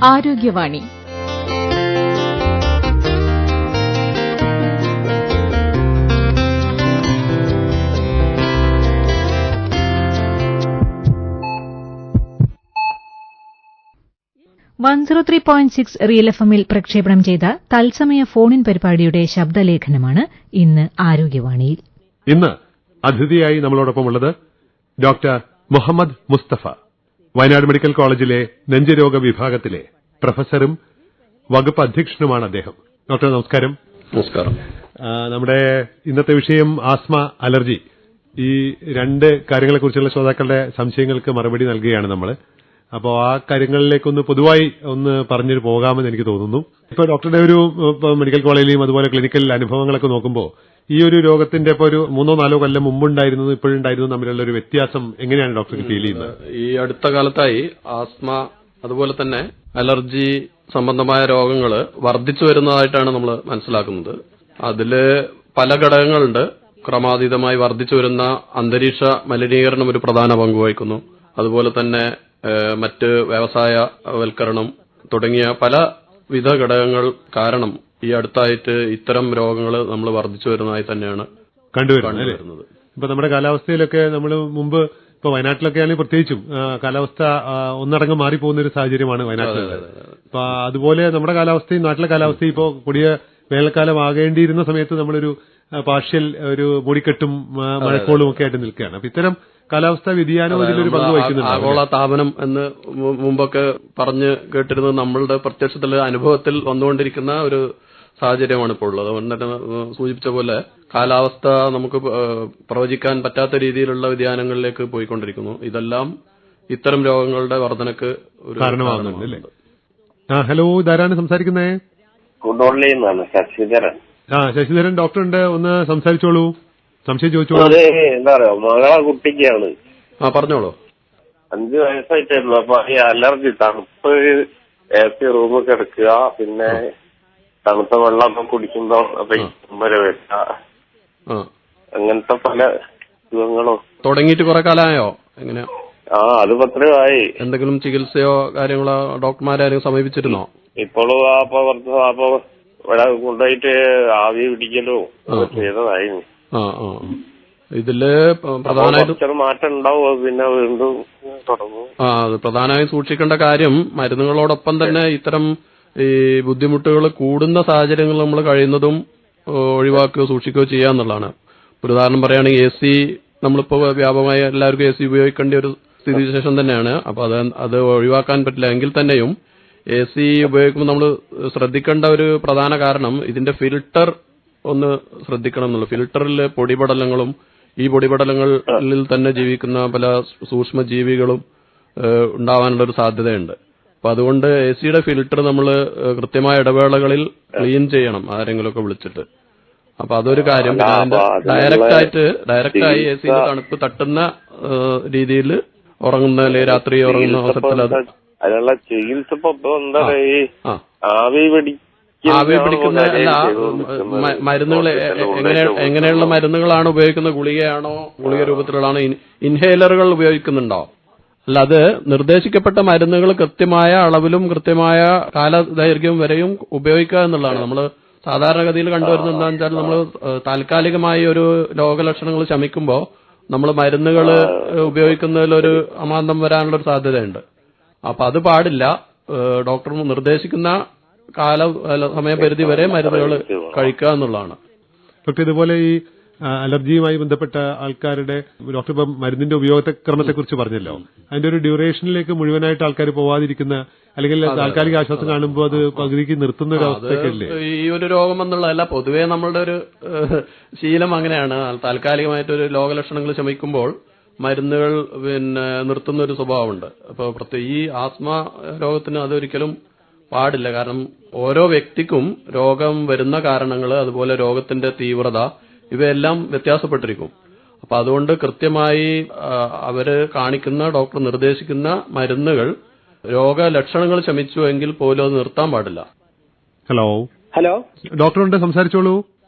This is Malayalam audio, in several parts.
ആരോഗ്യവാണി. റിയൽ എഫ്എമ്മിൽ പ്രക്ഷേപണം ചെയ്ത തത്സമയ ഫോണിൻ പരിപാടിയുടെ ശബ്ദലേഖനമാണ് ഇന്ന് ആരോഗ്യവാണിയിൽ. ഇന്ന് അതിഥിയായി നമ്മളോടൊപ്പമുള്ളത് ഡോക്ടർ മുഹമ്മദ് മുസ്തഫ, വയനാട് മെഡിക്കൽ കോളേജിലെ നെഞ്ചുരോഗ വിഭാഗത്തിലെ പ്രൊഫസറും വകുപ്പ് അധ്യക്ഷനുമാണ് അദ്ദേഹം. ഡോക്ടർ നമസ്കാരം. നമസ്കാരം. നമ്മുടെ ഇന്നത്തെ വിഷയം ആസ്മ, അലർജി. ഈ രണ്ട് കാര്യങ്ങളെക്കുറിച്ചുള്ള ശ്രോതാക്കളുടെ സംശയങ്ങൾക്ക് മറുപടി നൽകുകയാണ് നമ്മൾ. അപ്പോൾ ആ കാര്യങ്ങളിലേക്കൊന്ന് പൊതുവായി ഒന്ന് പറഞ്ഞു പോകാമെന്ന് എനിക്ക് തോന്നുന്നു. ഇപ്പോൾ ഡോക്ടറുടെ ഒരു മെഡിക്കൽ കോളേജിലെയും അതുപോലെ ക്ലിനിക്കൽ അനുഭവങ്ങളൊക്കെ നോക്കുമ്പോൾ ഈ ഒരു രോഗത്തിന്റെ ഇപ്പോൾ ഒരു 3-4 കൊല്ലം മുമ്പുണ്ടായിരുന്നത് ഇപ്പോഴുണ്ടായിരുന്നു തമ്മിലുള്ള ഒരു വ്യത്യാസം എങ്ങനെയാണ് ഡോക്ടർക്ക് ഫീൽ ചെയ്യുന്നത്? ഈ അടുത്ത കാലത്തായി ആസ്മ അതുപോലെ തന്നെ അലർജി സംബന്ധമായ രോഗങ്ങൾ വർദ്ധിച്ചു വരുന്നതായിട്ടാണ് നമ്മൾ മനസ്സിലാക്കുന്നത്. അതില് പല ഘടകങ്ങളുണ്ട്. ക്രമാതീതമായി വർദ്ധിച്ചു വരുന്ന അന്തരീക്ഷ മലിനീകരണം ഒരു പ്രധാന പങ്ക് വഹിക്കുന്നു. അതുപോലെ തന്നെ മറ്റ് വ്യവസായവൽക്കരണം തുടങ്ങിയ പലവിധ ഘടകങ്ങൾ കാരണം ഈ അടുത്തായിട്ട് ഇത്തരം രോഗങ്ങൾ നമ്മൾ വർദ്ധിച്ചു വരുന്നതായി തന്നെയാണ് കണ്ടുവരുന്നത്. ഇപ്പൊ നമ്മുടെ കാലാവസ്ഥയിലൊക്കെ നമ്മൾ മുമ്പ് ഇപ്പൊ വയനാട്ടിലൊക്കെ ആണെങ്കിൽ പ്രത്യേകിച്ചും കാലാവസ്ഥ ഒന്നടങ്കം മാറിപ്പോകുന്ന ഒരു സാഹചര്യമാണ് വയനാട്ടിൽ. അപ്പൊ അതുപോലെ നമ്മുടെ കാലാവസ്ഥയും നാട്ടിലെ കാലാവസ്ഥയും ഇപ്പോൾ കൊടിയ വേനൽക്കാലം ആകേണ്ടിയിരുന്ന സമയത്ത് നമ്മളൊരു പാർഷ്യൽ ഒരു മൂടിക്കെട്ടും മഴക്കോളും ഒക്കെ ആയിട്ട് നിൽക്കുകയാണ്. അപ്പൊ ഇത്തരം കാലാവസ്ഥാ വ്യതിയാനം ഇതിലൊരു പങ്ക് വഹിക്കുന്നുണ്ട്. ആഗോള താപനം എന്ന് മുമ്പൊക്കെ പറഞ്ഞ് കേട്ടിരുന്നത് നമ്മളുടെ പ്രത്യക്ഷത്തിൽ അനുഭവത്തിൽ വന്നുകൊണ്ടിരിക്കുന്ന ഒരു സാഹചര്യമാണ് ഇപ്പോൾ ഉള്ളത്. അതുകൊണ്ട് തന്നെ സൂചിപ്പിച്ച പോലെ കാലാവസ്ഥ നമുക്ക് പ്രവചിക്കാൻ പറ്റാത്ത രീതിയിലുള്ള വ്യതിയാനങ്ങളിലേക്ക് പോയിക്കൊണ്ടിരിക്കുന്നു. ഇതെല്ലാം ഇത്തരം രോഗങ്ങളുടെ വർധനക്ക് ഒരു കാരണമാകുന്നുണ്ട്. ഹലോ, ഇതാരാണ് സംസാരിക്കുന്നേ? ശശിധരൻ. ശശിധരൻ ഡോക്ടറുണ്ട്, ഒന്ന് സംസാരിച്ചോളൂ, സംശയം ചോദിച്ചോളൂ. അതെ, എന്താ പറയാ, മകളെ കുട്ടിക്കാണ്. പറഞ്ഞോളൂ. 5 വയസ്സായിട്ടായിരുന്നു. അപ്പൊ ഈ അലർജി, തണുപ്പ്, AC റൂമിൽ കിടക്കുക, പിന്നെ തണുത്ത വെള്ളമൊക്കെ കുടിക്കുമ്പോ അപ്പൊ വരെ വരിക, അങ്ങനത്തെ പല സുഖങ്ങളും. തുടങ്ങിയിട്ട് കുറെ കാലമായോ? എങ്ങനെയാ? അത് 10 ആയി. എന്തെങ്കിലും ചികിത്സയോ കാര്യങ്ങളോ ഡോക്ടർമാരെ സമീപിച്ചിരുന്നോ? ഇപ്പോഴും അപ്പൊ ഇവിടെ കൊണ്ടുപോയിട്ട് ആവി പിടിക്കലോ ചെയ്തതായിരുന്നു. ഇതില് പ്രധാനമായിട്ടും മാറ്റം ഉണ്ടാവും, പിന്നെ വീണ്ടും തുടങ്ങും. അത് പ്രധാനമായും സൂക്ഷിക്കേണ്ട കാര്യം മരുന്നുകളോടൊപ്പം തന്നെ ഇത്തരം ഈ ബുദ്ധിമുട്ടുകൾ കൂടുന്ന സാഹചര്യങ്ങൾ നമ്മൾ കഴിയുന്നതും ഒഴിവാക്കുകയോ സൂക്ഷിക്കുകയോ ചെയ്യാന്നുള്ളതാണ്. ഒരു ഉദാഹരണം പറയുകയാണെങ്കിൽ AC നമ്മളിപ്പോ വ്യാപകമായി എല്ലാവർക്കും AC ഉപയോഗിക്കേണ്ട ഒരു സ്ഥിതിവിശേഷം തന്നെയാണ്. അപ്പൊ അത് ഒഴിവാക്കാൻ പറ്റില്ല. എങ്കിൽ തന്നെയും AC ഉപയോഗിക്കുമ്പോൾ നമ്മൾ ശ്രദ്ധിക്കേണ്ട ഒരു പ്രധാന കാരണം ഇതിന്റെ ഫിൽട്ടർ ഒന്ന് ശ്രദ്ധിക്കണം എന്നുള്ളൂ. ഫിൽട്ടറിൽ പൊടിപടലങ്ങളും ഈ പൊടിപടലങ്ങളിൽ തന്നെ ജീവിക്കുന്ന പല സൂക്ഷ്മജീവികളും ഉണ്ടാവാനുള്ള ഒരു സാധ്യതയുണ്ട്. അപ്പൊ അതുകൊണ്ട് ACയുടെ ഫിൽട്ടർ നമ്മൾ കൃത്യമായ ഇടവേളകളിൽ ക്ലീൻ ചെയ്യണം, ആരെങ്കിലുമൊക്കെ വിളിച്ചിട്ട്. അപ്പൊ അതൊരു കാര്യം. ഡയറക്റ്റായി ACയുടെ തണുപ്പ് തട്ടുന്ന രീതിയിൽ ഉറങ്ങുന്ന, അല്ലെങ്കിൽ രാത്രി ഉറങ്ങുന്ന അവസരത്തിൽ അതിനുള്ള ചികിത്സ ആവി പിടിക്കുന്ന മരുന്നുകൾ എങ്ങനെയുള്ള മരുന്നുകളാണ് ഉപയോഗിക്കുന്നത്? ഗുളികയാണോ, ഗുളിക രൂപത്തിലുള്ളതാണോ, ഇൻഹേലറുകൾ ഉപയോഗിക്കുന്നുണ്ടോ? അല്ല, അത് നിർദ്ദേശിക്കപ്പെട്ട മരുന്നുകൾ കൃത്യമായ അളവിലും കൃത്യമായ കാലദൈർഘ്യം വരെയും ഉപയോഗിക്കുക എന്നുള്ളതാണ്. നമ്മൾ സാധാരണഗതിയിൽ കണ്ടുവരുന്നത് എന്താണെന്ന് വെച്ചാൽ നമ്മൾ താൽക്കാലികമായി ഒരു രോഗലക്ഷണങ്ങൾ ശമിക്കുമ്പോൾ നമ്മൾ മരുന്നുകൾ ഉപയോഗിക്കുന്നതിലൊരു അമാന്തം വരാനുള്ള ഒരു സാധ്യതയുണ്ട്. അപ്പൊ അത് പാടില്ല. ഡോക്ടർ നിർദ്ദേശിക്കുന്ന സമയപരിധി വരെ മരുന്നുകൾ കഴിക്കുക എന്നുള്ളതാണ്. ഡോക്ടർ, ഇതുപോലെ ഈ അലർജിയുമായി ബന്ധപ്പെട്ട ആൾക്കാരുടെ ഡോക്ടർ ഇപ്പം മരുന്നിന്റെ ഉപയോഗക്രമത്തെ കുറിച്ച് പറഞ്ഞല്ലോ. അതിന്റെ ഒരു ഡ്യൂറേഷനിലേക്ക് മുഴുവനായിട്ട് ആൾക്കാർ പോവാതിരിക്കുന്ന, അല്ലെങ്കിൽ താൽക്കാലിക ആശ്വാസം കാണുമ്പോൾ അത് പകുതിക്ക് നിർത്തുന്ന ഒരു അവസ്ഥയൊക്കെയല്ലേ ഈ ഒരു രോഗം എന്നുള്ളതല്ല. പൊതുവേ നമ്മളുടെ ഒരു ശീലം അങ്ങനെയാണ്. താൽക്കാലികമായിട്ടൊരു രോഗലക്ഷണങ്ങൾ ശമിക്കുമ്പോൾ മരുന്നുകൾ നിർത്തുന്ന ഒരു സ്വഭാവമുണ്ട്. അപ്പൊ പ്രത്യേകിച്ച് ഈ ആസ്മ രോഗത്തിന് അതൊരിക്കലും പാടില്ല. കാരണം ഓരോ വ്യക്തിക്കും രോഗം വരുന്ന കാരണങ്ങൾ, അതുപോലെ രോഗത്തിന്റെ തീവ്രത, ഇവയെല്ലാം വ്യത്യാസപ്പെട്ടിരിക്കും. അപ്പൊ അതുകൊണ്ട് കൃത്യമായി അവര് കാണിക്കുന്ന, ഡോക്ടർ നിർദ്ദേശിക്കുന്ന മരുന്നുകൾ രോഗലക്ഷണങ്ങൾ ശമിച്ചു എങ്കിൽ പോലും അത് നിർത്താൻ പാടില്ല. ഹലോ, ഡോക്ടറുണ്ട്, സംസാരിച്ചോളൂ.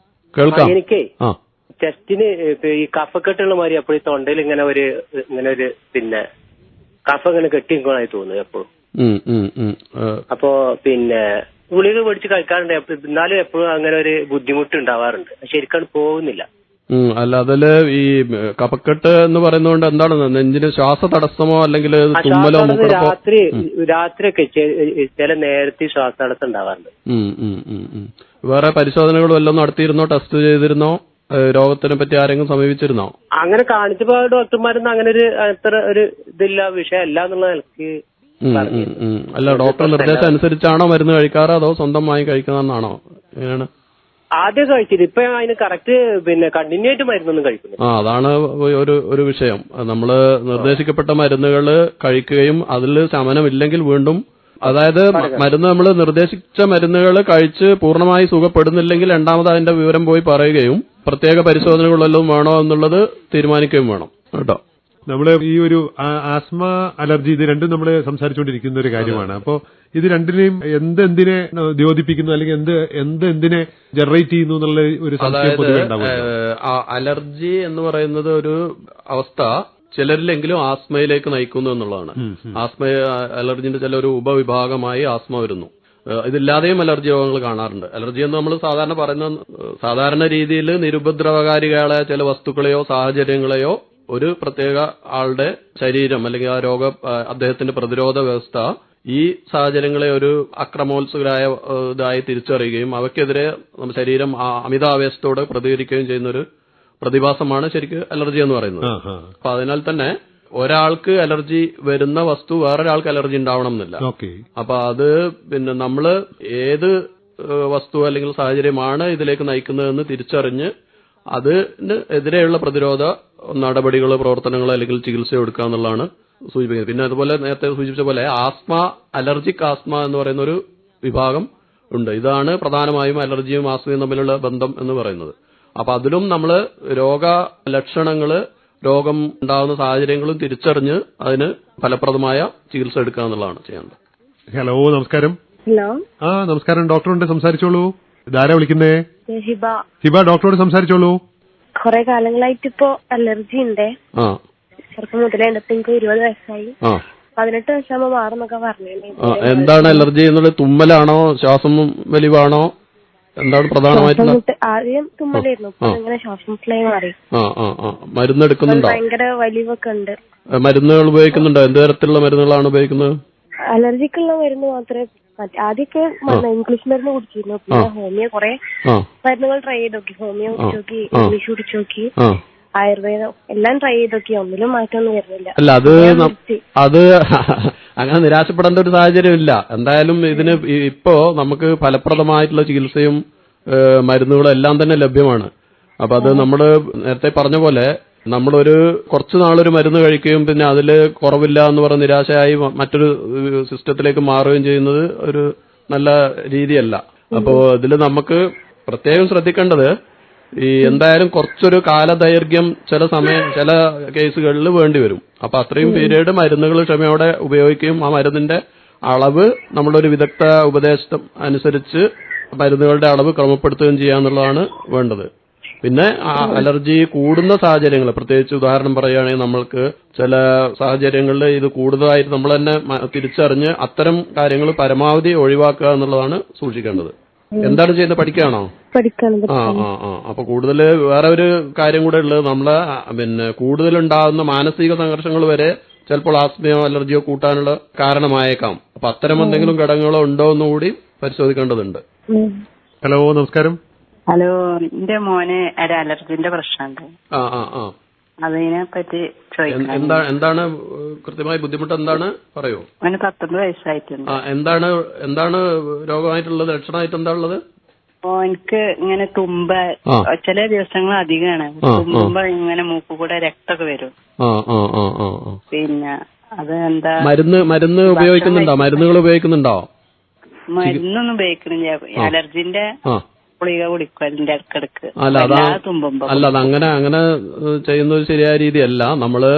കേൾക്കാം. എനിക്ക് ചെസ്റ്റിന് ഈ കഫക്കെട്ടുള്ള മാതിരി എപ്പോഴും തൊണ്ടയിൽ ഇങ്ങനെ ഒരു പിന്നെ കഫ ഇങ്ങനെ കെട്ടിക്കൊണ്ടായി തോന്നുന്നു എപ്പോഴും. അപ്പോ പിന്നെ ഗുളിക മേടിച്ച് കഴിക്കാറുണ്ട്. എന്നാലും എപ്പോഴും അങ്ങനെ ഒരു ബുദ്ധിമുട്ട് ഉണ്ടാവാറുണ്ട്. ശരിക്കും പോകുന്നില്ല. അല്ല, അതില് ഈ കഫക്കെട്ട് എന്ന് പറയുന്നതുകൊണ്ട് എന്താണ് നെഞ്ചിന് ശ്വാസതടസ്സമോ അല്ലെങ്കിൽ തുമ്മലോ മൂക്കടപ്പോ? രാത്രിയൊക്കെ ചില നേരത്തെ ശ്വാസതടസ്സം ഉണ്ടാവാറുണ്ട്. വേറെ പരിശോധനകൾ വല്ലതും നടത്തിയിരുന്നോ? ടെസ്റ്റ് ചെയ്തിരുന്നോ? രോഗത്തിനെ പറ്റി ആരെങ്കിലും സമീപിച്ചിരുന്നോ? അങ്ങനെ കാണിച്ചപ്പോ ഡോക്ടർമാരൊന്നും അങ്ങനെ അത്ര ഒരു ഇതില്ല, വിഷയമല്ല എന്നുള്ള നിലയ്ക്ക്. അല്ല, ഡോക്ടർ നിർദ്ദേശം അനുസരിച്ചാണോ മരുന്ന് കഴിക്കാറ് അതോ സ്വന്തമായി കഴിക്കുന്നതെന്നാണോ? എങ്ങനെയാണ്? ആദ്യം കഴിച്ചില്ല. ഇപ്പൊ അതിന് കറക്റ്റ് പിന്നെ കണ്ടിന്യൂ ആയിട്ട് മരുന്നൊന്നും കഴിക്കുന്നു. അതാണ് ഒരു വിഷയം. നമ്മള് നിർദ്ദേശിക്കപ്പെട്ട മരുന്നുകൾ കഴിക്കുകയും അതിൽ ശമനമില്ലെങ്കിൽ വീണ്ടും, അതായത് മരുന്ന് നമ്മൾ നിർദ്ദേശിച്ച മരുന്നുകൾ കഴിച്ച് പൂർണ്ണമായി സുഖപ്പെടുന്നില്ലെങ്കിൽ രണ്ടാമത് അതിന്റെ വിവരം പോയി പറയുകയും പ്രത്യേക പരിശോധനകളെല്ലാം വേണോ എന്നുള്ളത് തീരുമാനിക്കുകയും വേണം കേട്ടോ. നമ്മള് ഈ ഒരു ആസ്മ, അലർജി ഇത് രണ്ടും നമ്മൾ സംസാരിച്ചുകൊണ്ടിരിക്കുന്ന ഒരു കാര്യമാണ്. അപ്പോ ഇത് രണ്ടിനെയും എന്തിനെ ദ്യോതിപ്പിക്കുന്നു അല്ലെങ്കിൽ എന്തിനെ ജനറേറ്റ് ചെയ്യുന്നു എന്നുള്ള ഒരു സംശയം പൊതുവെ ഉണ്ടാവും. അലർജി എന്ന് പറയുന്നത് ഒരു അവസ്ഥ ചിലരിലെങ്കിലും ആസ്മയിലേക്ക് നയിക്കുന്നു എന്നുള്ളതാണ്. അലർജിന്റെ ചില ഒരു ഉപവിഭാഗമായി ആസ്മ വരുന്നു. ഇതില്ലാതെയും അലർജി രോഗങ്ങൾ കാണാറുണ്ട്. അലർജി എന്ന് നമ്മൾ സാധാരണ പറയുന്ന സാധാരണ രീതിയിൽ നിരുപദ്രവകാരികളായ ചില വസ്തുക്കളെയോ സാഹചര്യങ്ങളെയോ ഒരു പ്രത്യേക ആളുടെ ശരീരം അല്ലെങ്കിൽ ആ അദ്ദേഹത്തിന്റെ പ്രതിരോധ വ്യവസ്ഥ ഈ സാഹചര്യങ്ങളെ ഒരു അക്രമോത്സുകരായ ഇതായി തിരിച്ചറിയുകയും അവയ്ക്കെതിരെ നമ്മുടെ ശരീരം അമിതാവേശത്തോടെ പ്രതികരിക്കുകയും ചെയ്യുന്ന ഒരു പ്രതിഭാസമാണ് ശരിക്കും അലർജി എന്ന് പറയുന്നത്. അപ്പൊ അതിനാൽ തന്നെ ഒരാൾക്ക് അലർജി വരുന്ന വസ്തു വേറൊരാൾക്ക് അലർജി ഉണ്ടാവണം എന്നില്ല. അപ്പൊ അത് പിന്നെ നമ്മള് ഏത് വസ്തു അല്ലെങ്കിൽ സാഹചര്യമാണ് ഇതിലേക്ക് നയിക്കുന്നതെന്ന് തിരിച്ചറിഞ്ഞ് അതിന് എതിരെയുള്ള പ്രതിരോധ നടപടികൾ, പ്രവർത്തനങ്ങൾ അല്ലെങ്കിൽ ചികിത്സ എടുക്കുക എന്നുള്ളതാണ് സൂചിപ്പിക്കുന്നത്. പിന്നെ അതുപോലെ നേരത്തെ സൂചിപ്പിച്ച പോലെ ആസ്മ, അലർജിക് ആസ്മ എന്ന് പറയുന്ന ഒരു വിഭാഗം ഉണ്ട്. ഇതാണ് പ്രധാനമായും അലർജിയും ആസ്മയും തമ്മിലുള്ള ബന്ധം എന്ന് പറയുന്നത്. അപ്പൊ അതിലും നമ്മൾ രോഗലക്ഷണങ്ങള്, രോഗം ഉണ്ടാകുന്ന സാഹചര്യങ്ങളും തിരിച്ചറിഞ്ഞ് അതിന് ഫലപ്രദമായ ചികിത്സ എടുക്കുക എന്നുള്ളതാണ് ചെയ്യേണ്ടത്. ഹലോ, നമസ്കാരം. ഹലോ. നമസ്കാരം. ഡോക്ടറുണ്ട്, സംസാരിച്ചോളൂ. ഇതാരാ വിളിക്കുന്നേ? ഹിബ. ഡോക്ടറോട് സംസാരിച്ചോളൂ. കുറെ കാലങ്ങളായിട്ട് ഇപ്പോ അലർജി ഉണ്ട്. ചെറുപ്പം മുതലേ ഉണ്ട്. എനിക്ക് 20 വയസ്സായി. 18 വയസ്സാകുമ്പോ മാറുന്നൊക്കെ പറഞ്ഞു. എന്താണ് അലർജി എന്നുള്ളത്? തുമ്മലാണോ, ശ്വാസം വലിവാണോ, എന്താണ് പ്രധാനമായിട്ട്? ആദ്യം തുമ്മലായിരുന്നു, ഇങ്ങനെ ശ്വാസം മുട്ടലായി മാറി. മരുന്ന് എടുക്കുന്നുണ്ടോ? ഭയങ്കര വലിവൊക്കെ ഉണ്ട്. മരുന്നുകൾ ഉപയോഗിക്കുന്നുണ്ടോ? എന്ത് തരത്തിലുള്ള മരുന്നുകളാണ് ഉപയോഗിക്കുന്നത്? അലർജിക്കുള്ള മരുന്ന് മാത്രമേ. ആദ്യമൊക്കെ ഇംഗ്ലീഷ് മരുന്ന് കുടിച്ചിരുന്നു. പിന്നെ ഹോമിയോ കുറെ മരുന്നുകൾ ട്രൈ ചെയ്ത് നോക്കി. ഹോമിയോ കുടിച്ചു നോക്കി, ഇംഗ്ലീഷ് കുടിച്ചു നോക്കി, ആയുർവേദം എല്ലാം ട്രൈ ചെയ്ത് നോക്കി. ഒന്നിലും മാറ്റമൊന്നും വരുന്നില്ല. അല്ല, അത് അങ്ങനെ നിരാശപ്പെടേണ്ട ഒരു സാഹചര്യം ഇല്ല. എന്തായാലും ഇതിന് ഇപ്പോ നമുക്ക് ഫലപ്രദമായിട്ടുള്ള ചികിത്സയും മരുന്നുകളും എല്ലാം തന്നെ ലഭ്യമാണ്. അപ്പൊ അത് നമ്മള് നേരത്തെ പറഞ്ഞ പോലെ നമ്മളൊരു കുറച്ചു നാളൊരു മരുന്ന് കഴിക്കുകയും പിന്നെ അതിൽ കുറവില്ല എന്ന് പറഞ്ഞ് നിരാശയായി മറ്റൊരു സിസ്റ്റത്തിലേക്ക് മാറുകയും ചെയ്യുന്നത് ഒരു നല്ല രീതിയല്ല. അപ്പോ ഇതിൽ നമുക്ക് പ്രത്യേകം ശ്രദ്ധിക്കേണ്ടത് എന്തായാലും കുറച്ചൊരു കാലദൈർഘ്യം ചില കേസുകളിൽ വേണ്ടിവരും. അപ്പൊ അത്രയും പീരീഡ് മരുന്നുകൾ ക്ഷമയോടെ ഉപയോഗിക്കുകയും ആ മരുന്നിന്റെ അളവ് നമ്മളൊരു വിദഗ്ധ ഉപദേശം അനുസരിച്ച് മരുന്നുകളുടെ അളവ് ക്രമപ്പെടുത്തുകയും ചെയ്യാന്നുള്ളതാണ് വേണ്ടത്. പിന്നെ അലർജി കൂടുന്ന സാഹചര്യങ്ങൾ, പ്രത്യേകിച്ച് ഉദാഹരണം പറയുകയാണെങ്കിൽ നമ്മൾക്ക് ചില സാഹചര്യങ്ങളിൽ ഇത് കൂടുതലായിട്ട് നമ്മൾ തന്നെ തിരിച്ചറിഞ്ഞ് അത്തരം കാര്യങ്ങൾ പരമാവധി ഒഴിവാക്കുക എന്നുള്ളതാണ് സൂക്ഷിക്കേണ്ടത്. എന്താണ് ചെയ്യുന്നത്? പഠിക്കുകയാണോ? അപ്പൊ കൂടുതൽ വേറെ ഒരു കാര്യം കൂടെ ഉള്ളത്, നമ്മളെ പിന്നെ കൂടുതലുണ്ടാകുന്ന മാനസിക സംഘർഷങ്ങൾ വരെ ചിലപ്പോൾ ആസ്മയോ അലർജിയോ കൂട്ടാനുള്ള കാരണമായേക്കാം. അപ്പൊ അത്തരം എന്തെങ്കിലും ഘടകങ്ങളോ ഉണ്ടോ എന്നുകൂടി പരിശോധിക്കേണ്ടതുണ്ട്. ഹലോ, നമസ്കാരം. ഹലോ, എന്റെ മോന് ഒരു അലർജിന്റെ പ്രശ്നമുണ്ട്. അതിനെ പറ്റി ചോദിക്കാം. എന്താണ് കൃത്യമായി ബുദ്ധിമുട്ട്? എന്താണ് പറയൂ. അവന് 19 വയസ്സായിട്ടുണ്ട്. എന്താണ് രോഗമായിട്ടുള്ളത്? ലക്ഷണമായിട്ട് എന്താ ഉള്ളത്? എനിക്ക് ഇങ്ങനെ ചില ദിവസങ്ങൾ അധികമാണ്. തുമ്പ ഇങ്ങനെ മൂക്ക് കൂടെ രക്തമൊക്കെ വരും. പിന്നെ അത് എന്താ? മരുന്ന് ഉപയോഗിക്കുന്നുണ്ടോ? മരുന്നുകൾ ഉപയോഗിക്കുന്നുണ്ടോ? മരുന്നൊന്നും ഉപയോഗിക്കുന്നില്ല. അലർജിന്റെ ഗുളിക കുടിക്കും അതിന്റെ ഇടക്കിടക്ക്. അല്ല, അങ്ങനെ ചെയ്യുന്നത് ശരിയായ രീതിയല്ല. നമ്മള്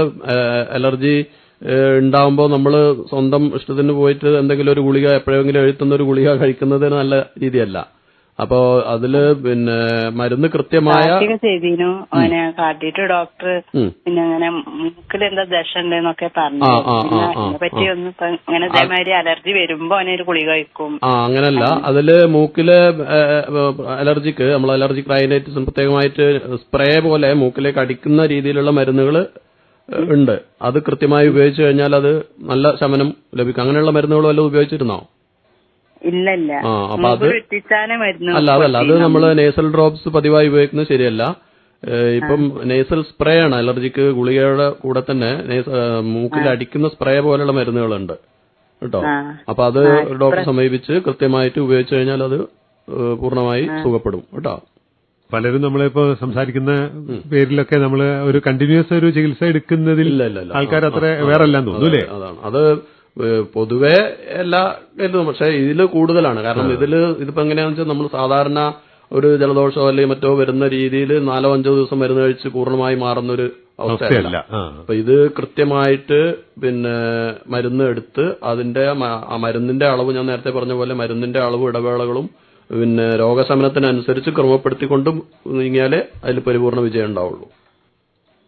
അലർജി ഉണ്ടാവുമ്പോ നമ്മള് സ്വന്തം ഇഷ്ടത്തിന് പോയിട്ട് എന്തെങ്കിലും ഒരു ഗുളിക എപ്പോഴെങ്കിലും എഴുത്തുന്ന ഒരു ഗുളിക കഴിക്കുന്നത് നല്ല രീതിയല്ല. അപ്പോ അതില് പിന്നെ മരുന്ന് കൃത്യമായ ചെയ്തിരുന്നു അവനെ കാട്ടിയിട്ട് ഡോക്ടർ പിന്നെ അങ്ങനെ മൂക്കിൽ എന്താ ദശ ഉണ്ടെന്നൊക്കെ പറഞ്ഞു. അതിനെ പറ്റി ഒന്ന് ഇങ്ങനെ ഇതേമാതിരി അലർജി വരുമ്പോ അവനൊരു ഗുളിക കഴിക്കും. അങ്ങനല്ല, അതില് മൂക്കിലെ അലർജിക്ക് നമ്മൾ അലർജിക് റൈനൈറ്റിസ് പ്രത്യേകമായിട്ട് സ്പ്രേ പോലെ മൂക്കിലേക്ക് അടിക്കുന്ന രീതിയിലുള്ള മരുന്നുകൾ ഉണ്ട്. അത് കൃത്യമായി ഉപയോഗിച്ചു കഴിഞ്ഞാൽ അത് നല്ല ശമനം ലഭിക്കും. അങ്ങനെയുള്ള മരുന്നുകൾ വല്ലതും ഉപയോഗിച്ചിരുന്നോ? ഇല്ല. അപ്പൊ അത് അല്ല, അതല്ല, അത് നമ്മൾ നേസൽ ഡ്രോപ്സ് പതിവായി ഉപയോഗിക്കുന്നത് ശരിയല്ല. ഇപ്പം നേസൽ സ്പ്രേ ആണ് അലർജിക്ക്. ഗുളികയുടെ കൂടെ തന്നെ മൂക്കിൽ അടിക്കുന്ന സ്പ്രേ പോലുള്ള മരുന്നുകളുണ്ട് കേട്ടോ. അപ്പൊ അത് ഡോക്ടറെ സമീപിച്ച് കൃത്യമായിട്ട് ഉപയോഗിച്ചു കഴിഞ്ഞാൽ അത് പൂർണ്ണമായി സുഖപ്പെടും കേട്ടോ. പലരും നമ്മളിപ്പോ സംസാരിക്കുന്ന പേരിലൊക്കെ നമ്മൾ ഒരു കണ്ടിന്യൂസ് ഒരു ചികിത്സ എടുക്കുന്നതിൽ ആൾക്കാർ അത്ര വേറെല്ലാം തോന്നുന്നു അല്ലേ? അതാണ് അത് പൊതുവെ എല്ലാ കരുതും. പക്ഷെ ഇതില് കൂടുതലാണ്. കാരണം ഇതിപ്പോ എങ്ങനെയാണെന്ന് വെച്ചാൽ നമ്മൾ സാധാരണ ഒരു ജലദോഷമോ അല്ലെങ്കിൽ മറ്റോ വരുന്ന രീതിയിൽ 4-5 ദിവസം മരുന്ന് കഴിച്ച് പൂർണ്ണമായി മാറുന്നൊരു അവസ്ഥയല്ല. അപ്പൊ ഇത് കൃത്യമായിട്ട് പിന്നെ മരുന്ന് എടുത്ത് അതിന്റെ മരുന്നിന്റെ അളവ്, ഞാൻ നേരത്തെ പറഞ്ഞ പോലെ മരുന്നിന്റെ അളവ് ഇടവേളകളും പിന്നെ രോഗശമനത്തിനനുസരിച്ച് ക്രമപ്പെടുത്തിക്കൊണ്ടും നീങ്ങിയാലേ അതിൽ പരിപൂർണ്ണ വിജയം ഉണ്ടാവുള്ളൂ.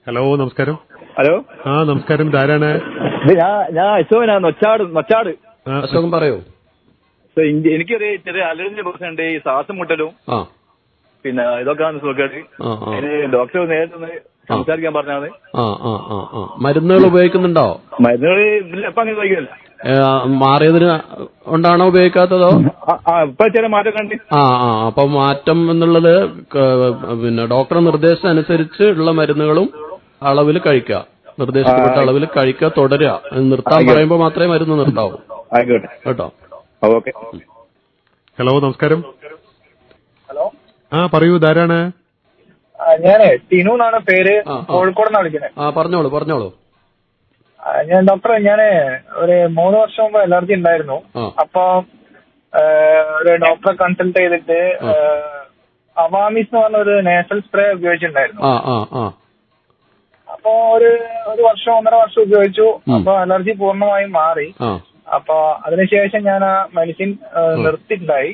ഹലോ, നമസ്കാരം. ഹലോ, നമസ്കാരം. ആരാണ്? ഞാൻ അശോകനാ, നൊച്ചാട്. അശോകൻ പറയൂ. എനിക്കൊരു ചെറിയ അലർജി പ്രശ്നമുണ്ട്, ഈ ശ്വാസം മുട്ടലും പിന്നെ ഇതൊക്കെയാണ് സുഖേട്. ഡോക്ടർ നേരിട്ട് സംസാരിക്കാൻ പറഞ്ഞാണ്. മരുന്നുകൾ ഉപയോഗിക്കുന്നുണ്ടോ? മരുന്നുകൾ ഇപ്പൊ അങ്ങനെ ഉപയോഗിക്കില്ല. മാറിയതിന് കൊണ്ടാണോ ഉപയോഗിക്കാത്തതോ? ഇപ്പൊ ചില മാറ്റം കണ്ട്. അപ്പൊ മാറ്റം എന്നുള്ളത് പിന്നെ ഡോക്ടറെ നിർദ്ദേശം അനുസരിച്ച് ഉള്ള മരുന്നുകളും അളവിൽ കഴിക്കുക, നിർദ്ദേശിക്കപ്പെട്ട അളവിൽ കഴിക്കുക, തുടരുക. നിർത്താൻ പറയുമ്പോൾ മാത്രമേ മരുന്ന് നിർത്താവൂ. ആയിക്കോട്ടെ കേട്ടോ. ഓക്കെ. ഹലോ, നമസ്കാരം. ഹലോ, പറയൂ, ധാരാണ്? ഞാനേ ടിനു എന്നാണ് പേര്, കോഴിക്കോട് നിന്നാണ് വിളിക്കുന്നത്. പറഞ്ഞോളൂ. ഞാൻ ഡോക്ടറെ, ഞാന് ഒരു 3 വർഷം മുമ്പ് അലർജി ഉണ്ടായിരുന്നു. അപ്പൊ ഒരു ഡോക്ടറെ കൺസൾട്ട് ചെയ്തിട്ട് അവാമിസ് എന്ന് പറഞ്ഞ ഒരു നേസൽ സ്പ്രേ ഉപയോഗിച്ചിട്ടുണ്ടായിരുന്നു. അപ്പൊ ഒരു 1-1.5 വർഷം ഉപയോഗിച്ചു. അപ്പൊ അലർജി പൂർണ്ണമായും മാറി. അപ്പൊ അതിനുശേഷം ഞാൻ ആ മെഡിസിൻ നിർത്തിയിട്ടുണ്ടായി.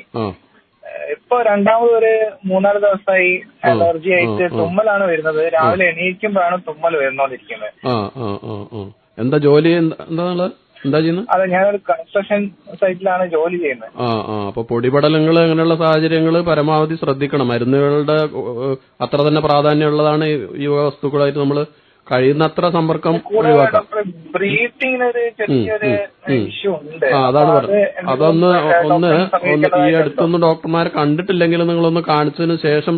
ഇപ്പൊ രണ്ടാമത് ഒരു 3-4 ദിവസമായി അലർജി ആയിട്ട് തുമ്മലാണ് വരുന്നത്. രാവിലെ എണീക്കുമ്പോഴാണ് തുമ്മൽ വരുന്നോണ്ടിരിക്കുന്നത്. എന്താ ജോലി? എന്താ ചെയ്യുന്നത്? അതെ, ഞാനൊരു കൺസ്ട്രക്ഷൻ സൈറ്റിലാണ് ജോലി ചെയ്യുന്നത്. അപ്പൊ പൊടിപടലങ്ങൾ അങ്ങനെയുള്ള സാഹചര്യങ്ങൾ പരമാവധി ശ്രദ്ധിക്കണം. മരുന്നുകളുടെ അത്ര തന്നെ പ്രാധാന്യമുള്ളതാണ് ഈ വസ്തുക്കളായിട്ട് നമ്മൾ കഴിയുന്നത്ര സമ്പർക്കം ഒഴിവാക്കാം. അതാണ് പറഞ്ഞത്. അതൊന്ന് ഈ അടുത്തൊന്നും ഡോക്ടർമാരെ കണ്ടിട്ടില്ലെങ്കിലും നിങ്ങളൊന്ന് കാണിച്ചതിന് ശേഷം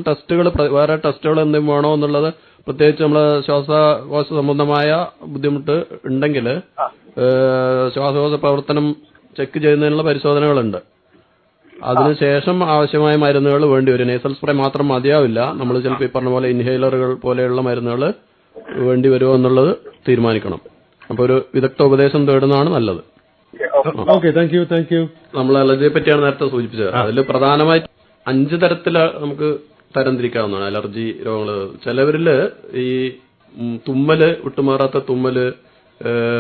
വേറെ ടെസ്റ്റുകൾ എന്തെങ്കിലും വേണോ എന്നുള്ളത്, പ്രത്യേകിച്ച് നമ്മള് ശ്വാസകോശ സംബന്ധമായ ബുദ്ധിമുട്ട് ഉണ്ടെങ്കിൽ ശ്വാസകോശ പ്രവർത്തനം ചെക്ക് ചെയ്യുന്നതിനുള്ള പരിശോധനകളുണ്ട്. അതിനുശേഷം ആവശ്യമായ മരുന്നുകൾ വേണ്ടിവരും. നേസൽ സ്പ്രേ മാത്രം മതിയാവില്ല. നമ്മൾ ചിലപ്പോൾ ഈ പറഞ്ഞ പോലെ ഇൻഹേലറുകൾ പോലെയുള്ള മരുന്നുകൾ വേണ്ടി വരുമോ എന്നുള്ളത് തീരുമാനിക്കണം. അപ്പൊ ഒരു വിദഗ്ധ ഉപദേശം തേടുന്നതാണ് നല്ലത്. Okay, thank you. നമ്മൾ അലർജിയെ പറ്റിയാണ് നേരത്തെ സൂചിപ്പിച്ചത്. അതിൽ പ്രധാനമായിട്ട് 5 തരത്തിൽ നമുക്ക് തരംതിരിക്കാവുന്നതാണ് അലർജി രോഗങ്ങൾ. ചിലവരില് ഈ തുമ്മല്, വിട്ടുമാറാത്ത തുമ്മല്,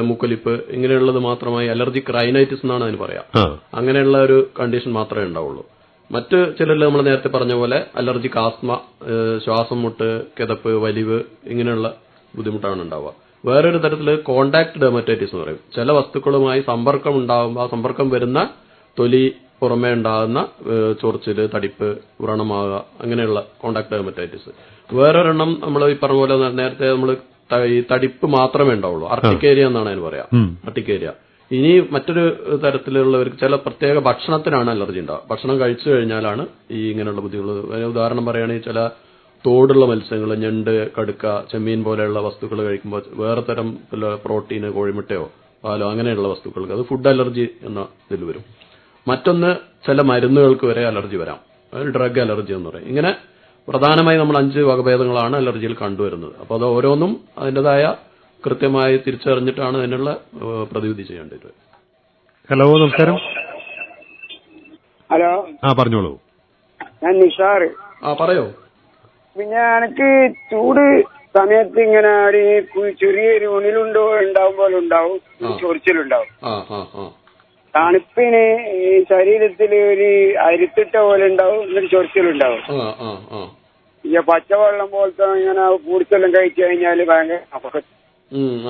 മൂക്കൊലിപ്പ്, ഇങ്ങനെയുള്ളത് മാത്രമായി അലർജിക് റൈനൈറ്റിസ് എന്നാണ് അതിന് പറയാം. അങ്ങനെയുള്ള ഒരു കണ്ടീഷൻ മാത്രമേ ഉണ്ടാവുള്ളൂ. മറ്റ് ചിലരിൽ നമ്മൾ നേരത്തെ പറഞ്ഞ പോലെ അലർജിക് ആസ്മ, ശ്വാസം മുട്ട്, കിതപ്പ്, വലിവ്, ഇങ്ങനെയുള്ള ബുദ്ധിമുട്ടാണ് ഉണ്ടാവുക. വേറൊരു തരത്തില് കോണ്ടാക്ട് ഡെർമറ്റൈറ്റിസ് എന്ന് പറയും. ചില വസ്തുക്കളുമായി സമ്പർക്കം ഉണ്ടാകുമ്പോൾ ആ സമ്പർക്കം വരുന്ന തൊലി പുറമേ ഉണ്ടാകുന്ന ചൊറിച്ചില്, തടിപ്പ്, വ്രണമാകുക, അങ്ങനെയുള്ള കോണ്ടാക്ട് ഡെർമറ്റൈറ്റിസ്. വേറൊരെണ്ണം നമ്മൾ ഈ പറഞ്ഞ പോലെ നേരത്തെ നമ്മൾ ഈ തടിപ്പ് മാത്രമേ ഉണ്ടാവുള്ളൂ. അർട്ടിക്കേരിയ എന്നാണ് അതിന് പറയാം. അർട്ടിക്കേരിയ. ഇനി മറ്റൊരു തരത്തിലുള്ളവർക്ക് ചില പ്രത്യേക ഭക്ഷണത്തിനാണ് അലർജി ഉണ്ടാവുക. ഭക്ഷണം കഴിച്ചു കഴിഞ്ഞാലാണ് ഈ ഇങ്ങനെയുള്ള ബുദ്ധിമുട്ടുകൾ. ഉദാഹരണം പറയുകയാണെങ്കിൽ ചില തോടുള്ള മത്സ്യങ്ങൾ, ഞണ്ട്, കടുക്ക, ചെമ്മീൻ പോലെയുള്ള വസ്തുക്കൾ കഴിക്കുമ്പോൾ വേറെ തരം പ്രോട്ടീന്, കോഴിമുട്ടയോ പാലോ അങ്ങനെയുള്ള വസ്തുക്കൾക്ക് അത് ഫുഡ് അലർജി എന്ന ഇതിൽ വരും. മറ്റൊന്ന് ചില മരുന്നുകൾക്ക് വരെ അലർജി വരാം. ഡ്രഗ് അലർജി എന്ന് പറയും. ഇങ്ങനെ പ്രധാനമായി നമ്മൾ 5 വകഭേദങ്ങളാണ് അലർജിയിൽ കണ്ടുവരുന്നത്. അപ്പോൾ അത് ഓരോന്നും അതിൻ്റെതായ കൃത്യമായി തിരിച്ചറിഞ്ഞിട്ടാണ് അതിനുള്ള പ്രതിവിധി ചെയ്യേണ്ടത്. ഹലോ, നമസ്കാരം. ഹലോ, പറഞ്ഞോളൂ. ഞാൻ നിഷാർ. പറയോ. പിന്നെ എനിക്ക് ചൂട് സമയത്ത് ഇങ്ങനെ ചെറിയൊരു ഉണിലുണ്ടോ ഉണ്ടാവും പോലെ ഉണ്ടാവും, ചൊറിച്ചിലുണ്ടാവും. തണുപ്പിന് ഈ ശരീരത്തിൽ ഒരു അരിത്തിട്ട പോലെ ഉണ്ടാവും, എന്നിട്ട് ചൊറിച്ചിലുണ്ടാവും. ഈ പച്ചവെള്ളം പോലത്തെ ഇങ്ങനെ കുടിച്ചെല്ലാം കഴിച്ചു കഴിഞ്ഞാൽ ഭയങ്കര അപകടം.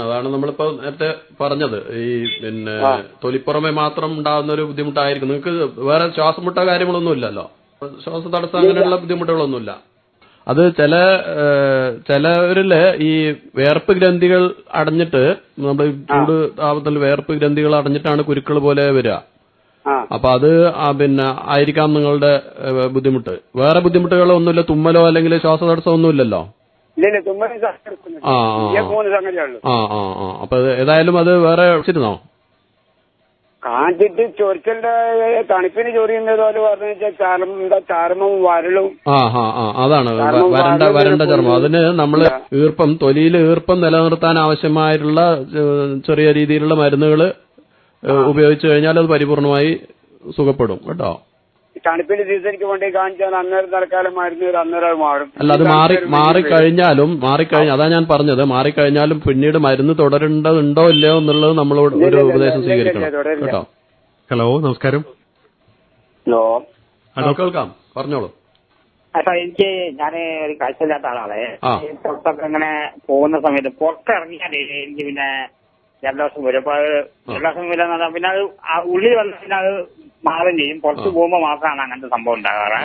അതാണ് നമ്മളിപ്പോ നേരത്തെ പറഞ്ഞത്. ഈ പിന്നെ തൊലിപ്പുറമെ മാത്രം ഉണ്ടാകുന്ന ഒരു ബുദ്ധിമുട്ടായിരിക്കും. നിങ്ങൾക്ക് വേറെ ശ്വാസമുട്ട കാര്യങ്ങളൊന്നും ഇല്ലല്ലോ, ശ്വാസതടസ്സം അങ്ങനെയുള്ള ബുദ്ധിമുട്ടുകളൊന്നുമില്ല. അത് ചിലവരില് ഈ വേർപ്പ് ഗ്രന്ഥികൾ അടഞ്ഞിട്ട്, നമ്മൾ ചൂട് താപത്തിൽ വേർപ്പ് ഗ്രന്ഥികൾ അടഞ്ഞിട്ടാണ് കുരുക്കൾ പോലെ വരിക. അപ്പൊ അത് പിന്നെ ആയിരിക്കാം നിങ്ങളുടെ ബുദ്ധിമുട്ട്. വേറെ ബുദ്ധിമുട്ടുകളൊന്നുമില്ല, തുമ്മലോ അല്ലെങ്കിൽ ശ്വാസതടസ്സം ഒന്നുമില്ലല്ലോ? അപ്പൊ ഏതായാലും അത് വേറെ വെച്ചിരുന്നോ? കാണിച്ചിട്ട് ചൊറിച്ചലിന്റെ തണുപ്പിന് ചൊറിയുന്നത് പോലെ പറഞ്ഞു ചർമ്മം വരളും. അതാണ് വരണ്ട ചർമ്മം. അതിന് നമ്മള് ഈർപ്പം, തൊലിയിൽ ഈർപ്പം നിലനിർത്താൻ ആവശ്യമായിട്ടുള്ള ചെറിയ രീതിയിലുള്ള മരുന്നുകൾ ഉപയോഗിച്ചു കഴിഞ്ഞാൽ അത് പരിപൂർണമായി സുഖപ്പെടും കേട്ടോ. തണുപ്പിന്റെ സീസണിക്ക് വേണ്ടി കാണിച്ചാൽ അന്നേരം തൽക്കാലം മരുന്ന് അന്നേരം മാറും. അല്ല, അത് മാറിക്കഴിഞ്ഞാലും അതാ ഞാൻ പറഞ്ഞത്, മാറിക്കഴിഞ്ഞാലും പിന്നീട് മരുന്ന് തുടരേണ്ടതുണ്ടോ ഇല്ലയോ എന്നുള്ളത് നമ്മളോട് ഒരു ഉപദേശം സ്വീകരിക്കണം കേട്ടോ. ഹലോ, നമസ്കാരം. ഹലോ, കേൾക്കാം, പറഞ്ഞോളൂ. എനിക്ക് ഞാന് ഒരു കാഴ്ചയില്ലാത്ത ആളാണ്. പുറത്തൊക്കെ ഇങ്ങനെ പോകുന്ന സമയത്ത് പുറത്തിറങ്ങിയാൽ എനിക്ക് പിന്നെ ജലദോഷം വരും. അപ്പൊ ജലദോഷം വരാന്ന് പിന്നെ അത് ഉള്ളിൽ വന്ന പിന്നെ അത് മാറും ചെയ്യും. പുറത്ത് പോകുമ്പോ മാത്രമാണ് അങ്ങനത്തെ സംഭവം ഉണ്ടാകാറ്.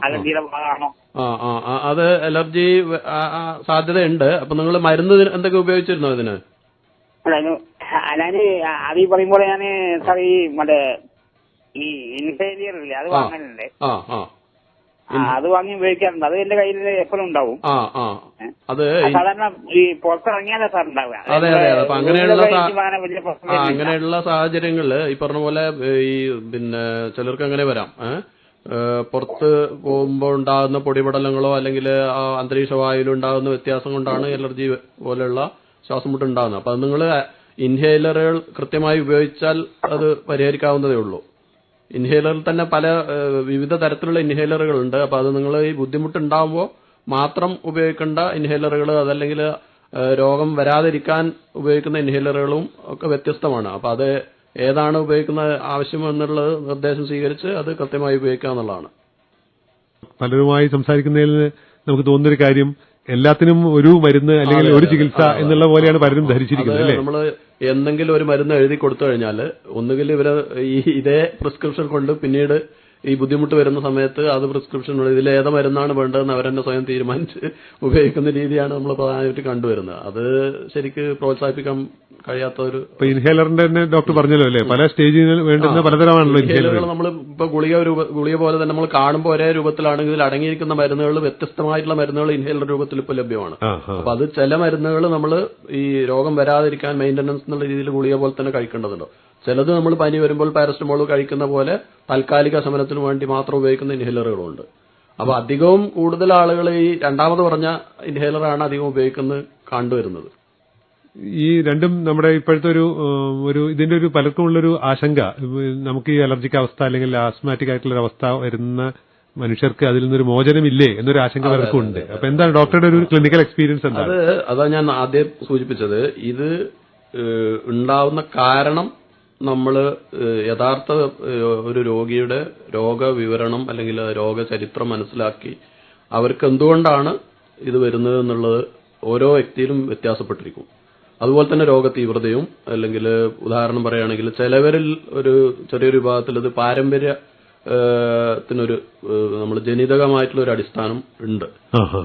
അലർജിയുടെ ഭാഗമാണോ? അത് അലർജി സാധ്യതയുണ്ട്. അപ്പൊ നിങ്ങൾ മരുന്ന് എന്തൊക്കെ ഉപയോഗിച്ചിരുന്നോ ഇതിന്? അല്ല, ഞാന് അത് ഈ പറയുമ്പോൾ ഞാന് സാർ ഈ മറ്റേ ഈ ഇൻഹേലിയർ ഇല്ലേ, അത് വാങ്ങലുണ്ട്. അത് വാങ്ങി ഉപയോഗിക്കാറുണ്ട്. അത് എന്റെ കയ്യിൽ എപ്പോഴും ഉണ്ടാവും. അത് സാധാരണ ഈ പുറത്തിറങ്ങിയാലേ സാർ ഉണ്ടാവുക. അതെ. അപ്പൊ അങ്ങനെയുള്ള സാഹചര്യങ്ങളില് ഈ പറഞ്ഞ പോലെ ഈ പിന്നെ ചിലർക്ക് അങ്ങനെ വരാം. പുറത്ത് പോകുമ്പോൾ ഉണ്ടാകുന്ന പൊടിപടലങ്ങളോ അല്ലെങ്കിൽ അന്തരീക്ഷ വായുവിൽ ഉണ്ടാകുന്ന വ്യത്യാസം കൊണ്ടാണ് അലർജി പോലെയുള്ള ശ്വാസമുട്ട് ഉണ്ടാകുന്നത്. അപ്പൊ അത് നിങ്ങൾ ഇൻഹേലറുകൾ കൃത്യമായി ഉപയോഗിച്ചാൽ അത് പരിഹരിക്കാവുന്നതേ ഉള്ളൂ. ഇൻഹേലറിൽ തന്നെ പല വിവിധ തരത്തിലുള്ള ഇൻഹേലറുകളുണ്ട്. അപ്പൊ അത് നിങ്ങൾ ഈ ബുദ്ധിമുട്ടുണ്ടാകുമ്പോൾ മാത്രം ഉപയോഗിക്കേണ്ട ഇൻഹേലറുകൾ, അതല്ലെങ്കിൽ രോഗം വരാതിരിക്കാൻ ഉപയോഗിക്കുന്ന ഇൻഹേലറുകളും ഒക്കെ വ്യത്യസ്തമാണ്. അപ്പൊ അത് ഏതാണ് ഉപയോഗിക്കുന്ന ആവശ്യമെന്നുള്ളത് നിർദ്ദേശം സ്വീകരിച്ച് അത് കൃത്യമായി ഉപയോഗിക്കുക എന്നുള്ളതാണ്. പലരുമായി സംസാരിക്കുന്നതിൽ നമുക്ക് തോന്നുന്നൊരു കാര്യം, എല്ലാത്തിനും ഒരു മരുന്ന് അല്ലെങ്കിൽ ഒരു ചികിത്സ എന്നുള്ള പോലെയാണ് പലരും ധരിച്ചിരിക്കുന്നത് അല്ലേ? നമ്മള് എന്തെങ്കിലും ഒരു മരുന്ന് എഴുതി കൊടുത്തു കഴിഞ്ഞാൽ ഒന്നുകിൽ ഇവര് ഇതേ പ്രിസ്ക്രിപ്ഷൻ കൊണ്ട് പിന്നീട് ഈ ബുദ്ധിമുട്ട് വരുന്ന സമയത്ത് അത് പ്രിസ്ക്രിപ്ഷൻ ഇതിലേത മരുന്നാണ് വേണ്ടതെന്ന് അവരെന്നെ സ്വയം തീരുമാനിച്ച് ഉപയോഗിക്കുന്ന രീതിയാണ് നമ്മൾ പ്രധാനമായിട്ട് കണ്ടുവരുന്നത്. അത് ശരിക്ക് പ്രോത്സാഹിപ്പിക്കാൻ കഴിയാത്ത ഒരു ഇൻഹേലറിന്റെ തന്നെ ഡോക്ടർ പറഞ്ഞല്ലോ അല്ലേ, പല സ്റ്റേജിൽ വേണ്ടുന്ന പലതരമാണല്ലോ ഇൻഹേലറുകൾ. നമ്മൾ ഇപ്പൊ ഗുളിക പോലെ തന്നെ നമ്മൾ കാണുമ്പോൾ ഒരേ രൂപത്തിലാണെങ്കിൽ അടങ്ങിയിരിക്കുന്ന മരുന്നുകൾ വ്യത്യസ്തമായിട്ടുള്ള മരുന്നുകൾ ഇൻഹേലർ രൂപത്തിൽ ഇപ്പൊ ലഭ്യമാണ്. അപ്പൊ അത് ചില മരുന്നുകൾ നമ്മൾ ഈ രോഗം വരാതിരിക്കാൻ മെയിന്റനൻസ് എന്നുള്ള രീതിയിൽ ഗുളിക പോലെ തന്നെ കഴിക്കേണ്ടതുണ്ട്. ചിലത് നമ്മൾ പനി വരുമ്പോൾ പാരസ്റ്റമോൾ കഴിക്കുന്ന പോലെ താൽക്കാലിക ശമനത്തിന് വേണ്ടി മാത്രം ഉപയോഗിക്കുന്ന ഇൻഹേലറുകളുണ്ട്. അപ്പൊ അധികവും കൂടുതൽ ആളുകൾ ഈ രണ്ടാമത് പറഞ്ഞ ഇൻഹേലറാണ് അധികം ഉപയോഗിക്കുന്നത് കണ്ടുവരുന്നത്. ഈ രണ്ടും നമ്മുടെ ഇപ്പോഴത്തെ ഒരു ഇതിന്റെ ഒരു പലർക്കും ഉള്ളൊരു ആശങ്ക, നമുക്ക് ഈ അലർജിക് അവസ്ഥ അല്ലെങ്കിൽ ആസ്മാറ്റിക് ആയിട്ടുള്ള അവസ്ഥ വരുന്ന മനുഷ്യർക്ക് അതിൽ നിന്നൊരു മോചനമില്ലേ എന്നൊരു ആശങ്ക പലർക്കും ഉണ്ട്. അപ്പൊ എന്താണ് ഡോക്ടറുടെ ഒരു ക്ലിനിക്കൽ എക്സ്പീരിയൻസ് എന്താണ്? അതാ ഞാൻ ആദ്യം സൂചിപ്പിച്ചത്. ഇത് ഉണ്ടാവുന്ന കാരണം നമ്മൾ യഥാർത്ഥ ഒരു രോഗിയുടെ രോഗവിവരണം അല്ലെങ്കിൽ രോഗചരിത്രം മനസ്സിലാക്കി അവർക്ക് എന്തുകൊണ്ടാണ് ഇത് വരുന്നത് എന്നുള്ളത് ഓരോ വ്യക്തിയിലും വ്യത്യാസപ്പെട്ടിരിക്കും. അതുപോലെ തന്നെ രോഗതീവ്രതയും, അല്ലെങ്കിൽ ഉദാഹരണം പറയുകയാണെങ്കിൽ ചിലവരിൽ ഒരു ചെറിയൊരു വിഭാഗത്തിൽ ഇത് പാരമ്പര്യത്തിനൊരു നമ്മൾ ജനിതകമായിട്ടുള്ള ഒരു അടിസ്ഥാനം ഉണ്ട്.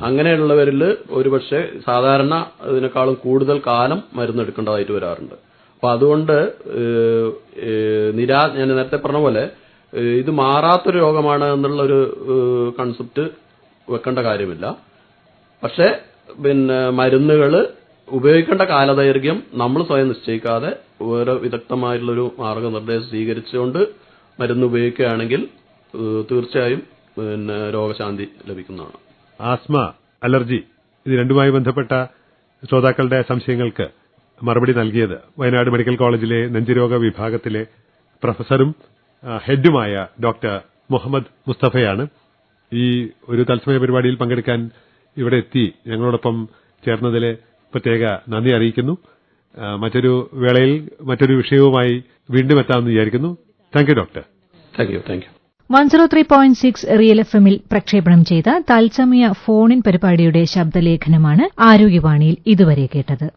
അങ്ങനെയുള്ളവരിൽ ഒരുപക്ഷെ സാധാരണ ഇതിനേക്കാളും കൂടുതൽ കാലം മരുന്നെടുക്കേണ്ടതായിട്ട് വരാറുണ്ട്. അപ്പൊ അതുകൊണ്ട് ഞാൻ നേരത്തെ പറഞ്ഞ പോലെ ഇത് മാറാത്തൊരു രോഗമാണ് എന്നുള്ളൊരു കൺസെപ്റ്റ് വെക്കേണ്ട കാര്യമില്ല. പക്ഷെ മരുന്നുകൾ ഉപയോഗിക്കേണ്ട കാലദൈർഘ്യം നമ്മൾ സ്വയം നിശ്ചയിക്കാതെ വേറെ വിദഗ്ധമായിട്ടുള്ളൊരു മാർഗനിർദ്ദേശം സ്വീകരിച്ചുകൊണ്ട് മരുന്ന് ഉപയോഗിക്കുകയാണെങ്കിൽ തീർച്ചയായും രോഗശാന്തി ലഭിക്കുന്നതാണ്. ആസ്മ, അലർജി ഇത് രണ്ടുമായി ബന്ധപ്പെട്ട ശ്രോതാക്കളുടെ സംശയങ്ങൾക്ക് മറുപടി നൽകിയത് വയനാട് മെഡിക്കൽ കോളേജിലെ നെഞ്ചുരോഗ വിഭാഗത്തിലെ പ്രൊഫസറും ഹെഡുമായ ഡോക്ടർ മുഹമ്മദ് മുസ്തഫയാണ്. ഈ ഒരു തത്സമയ പരിപാടിയിൽ പങ്കെടുക്കാൻ ഇവിടെ എത്തി ഞങ്ങളോടൊപ്പം ചേർന്നതിൽ പ്രത്യേക നന്ദി അറിയിക്കുന്നു. മറ്റൊരു വേളയിൽ മറ്റൊരു വിഷയവുമായി വീണ്ടും എത്താമെന്ന് വിചാരിക്കുന്നു. Thank you doctor. Thank you. 103.6 real എഫ്എമ്മിൽ പ്രക്ഷേപണം ചെയ്ത തത്സമയ ഫോണിൻ പരിപാടിയുടെ ശബ്ദലേഖനമാണ് ആരോഗ്യവാണിയിൽ ഇതുവരെ കേട്ടത്.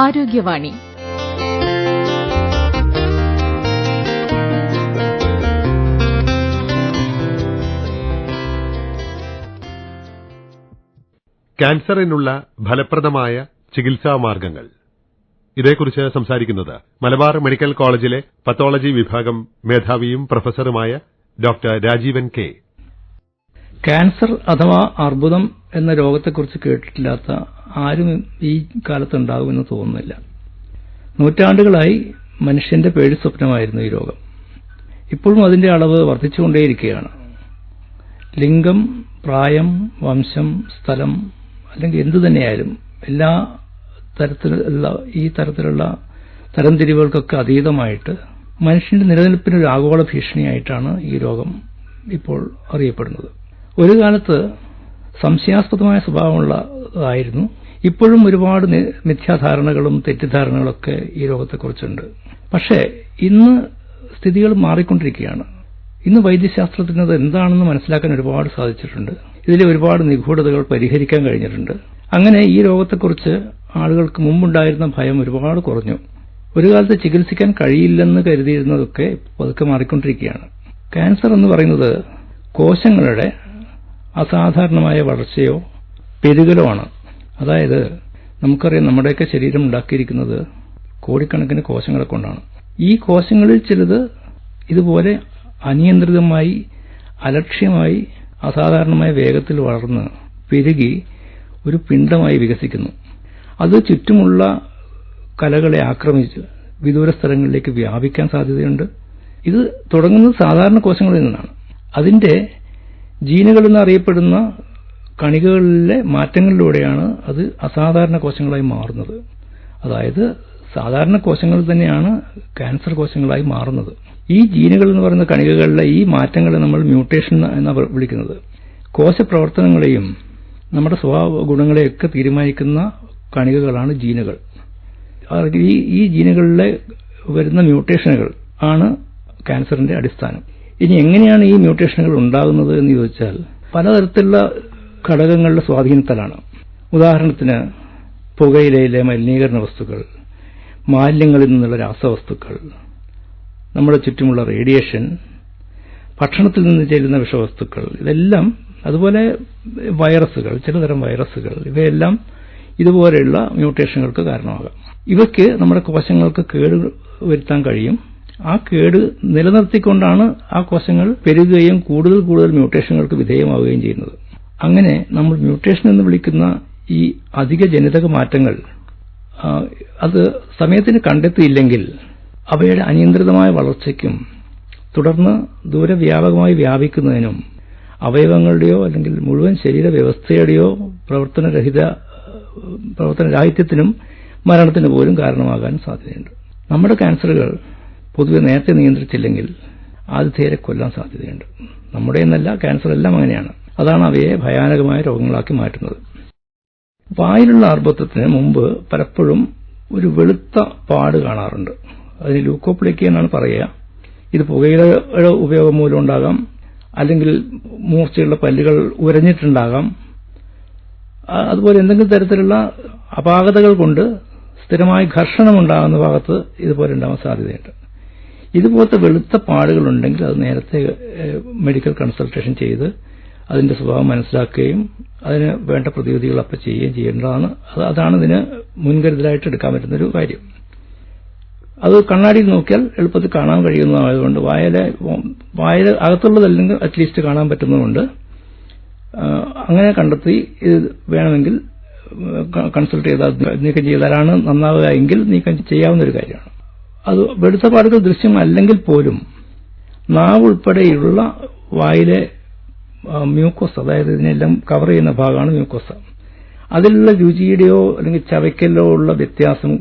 ആരോഗ്യവാണി ക്യാൻസറിനുള്ള ഫലപ്രദമായ ചികിത്സാ മാർഗങ്ങൾ, ഇതേക്കുറിച്ച് സംസാരിക്കുന്നത് മലബാർ മെഡിക്കൽ കോളേജിലെ പത്തോളജി വിഭാഗം മേധാവിയും പ്രൊഫസറുമായ ഡോക്ടർ രാജീവൻ കെ. ക്യാൻസർ അഥവാ അർബുദം എന്ന രോഗത്തെക്കുറിച്ച് കേട്ടിട്ടില്ലാത്ത ആരും ഈ കാലത്തുണ്ടാകുമെന്ന് തോന്നുന്നില്ല. നൂറ്റാണ്ടുകളായി മനുഷ്യന്റെ പേടി സ്വപ്നമായിരുന്നു ഈ രോഗം. ഇപ്പോഴും അതിന്റെ അളവ് വർദ്ധിച്ചുകൊണ്ടേയിരിക്കുകയാണ്. ലിംഗം, പ്രായം, വംശം, സ്ഥലം അല്ലെങ്കിൽ എന്തു തന്നെയായാലും എല്ലാ തരത്തിലുള്ള തരംതിരിവുകൾക്കൊക്കെ അതീതമായിട്ട് മനുഷ്യന്റെ നിലനിൽപ്പിനൊരു ആഗോള ഭീഷണിയായിട്ടാണ് ഈ രോഗം ഇപ്പോൾ അറിയപ്പെടുന്നത്. ഒരു കാലത്ത് സംശയാസ്പദമായ സ്വഭാവമുള്ളതായിരുന്നു. ഇപ്പോഴും ഒരുപാട് മിഥ്യാധാരണകളും തെറ്റിദ്ധാരണകളൊക്കെ ഈ രോഗത്തെക്കുറിച്ചുണ്ട്. പക്ഷേ ഇന്ന് സ്ഥിതികൾ മാറിക്കൊണ്ടിരിക്കുകയാണ്. ഇന്ന് വൈദ്യശാസ്ത്രത്തിന് അത് എന്താണെന്ന് മനസ്സിലാക്കാൻ ഒരുപാട് സാധിച്ചിട്ടുണ്ട്. ഇതിലെ ഒരുപാട് നിഗൂഢതകൾ പരിഹരിക്കാൻ കഴിഞ്ഞിട്ടുണ്ട്. അങ്ങനെ ഈ രോഗത്തെക്കുറിച്ച് ആളുകൾക്ക് മുമ്പുണ്ടായിരുന്ന ഭയം ഒരുപാട് കുറഞ്ഞു. ഒരു കാലത്ത് ചികിത്സിക്കാൻ കഴിയില്ലെന്ന് കരുതിയിരുന്നതൊക്കെ പതുക്കെ മാറിക്കൊണ്ടിരിക്കുകയാണ്. ക്യാൻസർ എന്ന് പറയുന്നത് കോശങ്ങളുടെ അസാധാരണമായ വളർച്ചയോ പെരുകലോ ആണ്. അതായത് നമുക്കറിയാം, നമ്മുടെയൊക്കെ ശരീരം ഉണ്ടാക്കിയിരിക്കുന്നത് കോടിക്കണക്കിന് കോശങ്ങളെ കൊണ്ടാണ്. ഈ കോശങ്ങളിൽ ചിലത് ഇതുപോലെ അനിയന്ത്രിതമായി, അലക്ഷ്യമായി, അസാധാരണമായ വേഗത്തിൽ വളർന്ന് പെരുകി ഒരു പിണ്ഡമായി വികസിക്കുന്നു. അത് ചുറ്റുമുള്ള കലകളെ ആക്രമിച്ച് വിദൂര സ്ഥലങ്ങളിലേക്ക് വ്യാപിക്കാൻ സാധ്യതയുണ്ട്. ഇത് തുടങ്ങുന്നത് സാധാരണ കോശങ്ങളിൽ നിന്നാണ്. അതിന്റെ ജീനുകൾ എന്നറിയപ്പെടുന്ന കണികകളിലെ മാറ്റങ്ങളിലൂടെയാണ് അത് അസാധാരണ കോശങ്ങളായി മാറുന്നത്. അതായത് സാധാരണ കോശങ്ങൾ തന്നെയാണ് ക്യാൻസർ കോശങ്ങളായി മാറുന്നത്. ഈ ജീനുകൾ എന്ന് പറയുന്ന കണികകളിലെ ഈ മാറ്റങ്ങളെ നമ്മൾ മ്യൂട്ടേഷൻ എന്നാണ് വിളിക്കുന്നത്. കോശപ്രവർത്തനങ്ങളെയും നമ്മുടെ സ്വഭാവ ഗുണങ്ങളെയൊക്കെ തീരുമാനിക്കുന്ന കണികകളാണ് ജീനുകൾ. ഈ ജീനുകളിലെ വരുന്ന മ്യൂട്ടേഷനുകൾ ആണ് ക്യാൻസറിന്റെ അടിസ്ഥാനം. ഇനി എങ്ങനെയാണ് ഈ മ്യൂട്ടേഷനുകൾ ഉണ്ടാകുന്നത് എന്ന് ചോദിച്ചാൽ പലതരത്തിലുള്ള ഘടകങ്ങളുടെ സ്വാധീനത്താലാണ്. ഉദാഹരണത്തിന് പുകയിലയിലെ മലിനീകരണ വസ്തുക്കൾ, മാലിന്യങ്ങളിൽ നിന്നുള്ള രാസവസ്തുക്കൾ, നമ്മുടെ ചുറ്റുമുള്ള റേഡിയേഷൻ, ഭക്ഷണത്തിൽ നിന്ന് ചേരുന്ന വിഷവസ്തുക്കൾ, ഇതെല്ലാം, അതുപോലെ വൈറസുകൾ, ചിലതരം വൈറസുകൾ, ഇവയെല്ലാം ഇതുപോലെയുള്ള മ്യൂട്ടേഷനുകൾക്ക് കാരണമാകാം. ഇവയ്ക്ക് നമ്മുടെ കോശങ്ങൾക്ക് കേട് വരുത്താൻ കഴിയും. ആ കേട് നിലനിർത്തിക്കൊണ്ടാണ് ആ കോശങ്ങൾ പെരുകുകയും കൂടുതൽ മ്യൂട്ടേഷനുകൾക്ക് വിധേയമാവുകയും ചെയ്യുന്നത്. അങ്ങനെ നമ്മൾ മ്യൂട്ടേഷൻ എന്ന് വിളിക്കുന്ന ഈ അധിക ജനിതക മാറ്റങ്ങൾ അത് സമയത്തിന് കണ്ടെത്തിയില്ലെങ്കിൽ അവയുടെ അനിയന്ത്രിതമായ വളർച്ചയ്ക്കും തുടർന്ന് ദൂരവ്യാപകമായി വ്യാപിക്കുന്നതിനും അവയവങ്ങളുടെയോ അല്ലെങ്കിൽ മുഴുവൻ ശരീര വ്യവസ്ഥയുടെയോ പ്രവർത്തനരാഹിത്യത്തിനും മരണത്തിന് പോലും കാരണമാകാൻ സാധ്യതയുണ്ട്. നമ്മുടെ ക്യാൻസറുകൾ പൊതുവെ നേരത്തെ നിയന്ത്രിച്ചില്ലെങ്കിൽ ആതിഥേയരെ കൊല്ലാൻ സാധ്യതയുണ്ട്. നമ്മുടെ എന്നല്ല, ക്യാൻസർ എല്ലാം അങ്ങനെയാണ്. അതാണ് അവയെ ഭയാനകമായ രോഗങ്ങളാക്കി മാറ്റുന്നത്. വായിലുള്ള അർബുദത്തിന് മുമ്പ് പലപ്പോഴും ഒരു വെളുത്ത പാട് കാണാറുണ്ട്. അതിന് ലൂക്കോപ്ലേക്കിയ എന്നാണ് പറയുക. ഇത് പുകയിലയുടെ ഉപയോഗം മൂലം ഉണ്ടാകാം, അല്ലെങ്കിൽ മൂർച്ചയുള്ള പല്ലുകൾ ഉരഞ്ഞിട്ടുണ്ടാകാം. അതുപോലെ എന്തെങ്കിലും തരത്തിലുള്ള അപാകതകൾ കൊണ്ട് സ്ഥിരമായി ഘർഷണമുണ്ടാകുന്ന ഭാഗത്ത് ഇതുപോലെ ഉണ്ടാകാൻ സാധ്യതയുണ്ട്. ഇതുപോലത്തെ വെളുത്ത പാടുകളുണ്ടെങ്കിൽ അത് നേരത്തെ മെഡിക്കൽ കൺസൾട്ടേഷൻ ചെയ്ത് അതിന്റെ സ്വഭാവം മനസ്സിലാക്കുകയും അതിന് വേണ്ട പ്രതിവിധികൾ അപ്പം ചെയ്യുകയും ചെയ്യേണ്ടതാണ്. അതാണ് ഇതിന് മുൻകരുതലായിട്ട് എടുക്കാൻ പറ്റുന്നൊരു കാര്യം. അത് കണ്ണാടിയിൽ നോക്കിയാൽ എളുപ്പത്തിൽ കാണാൻ കഴിയുന്നതായതുകൊണ്ട് വായല അകത്തുള്ളതല്ലെങ്കിൽ അറ്റ്ലീസ്റ്റ് കാണാൻ പറ്റുന്നതുകൊണ്ട് അങ്ങനെ കണ്ടെത്തി ഇത് വേണമെങ്കിൽ കൺസൾട്ട് ചെയ്താൽ നീക്കം ചെയ്താലാണ് നന്നാവുക എങ്കിൽ നീക്കം ചെയ്യാവുന്ന ഒരു കാര്യമാണ്. അത് വെളുത്ത പാടുകൾ ദൃശ്യമല്ലെങ്കിൽ പോലും നാവ് ഉൾപ്പെടെയുള്ള വായിലെ മ്യൂക്കോസ, അതായത് ഇതിനെല്ലാം കവർ ചെയ്യുന്ന ഭാഗമാണ് മ്യൂക്കോസ, അതിലുള്ള രുചിയുടെയോ അല്ലെങ്കിൽ ചവയ്ക്കലോ ഉള്ള വ്യത്യാസം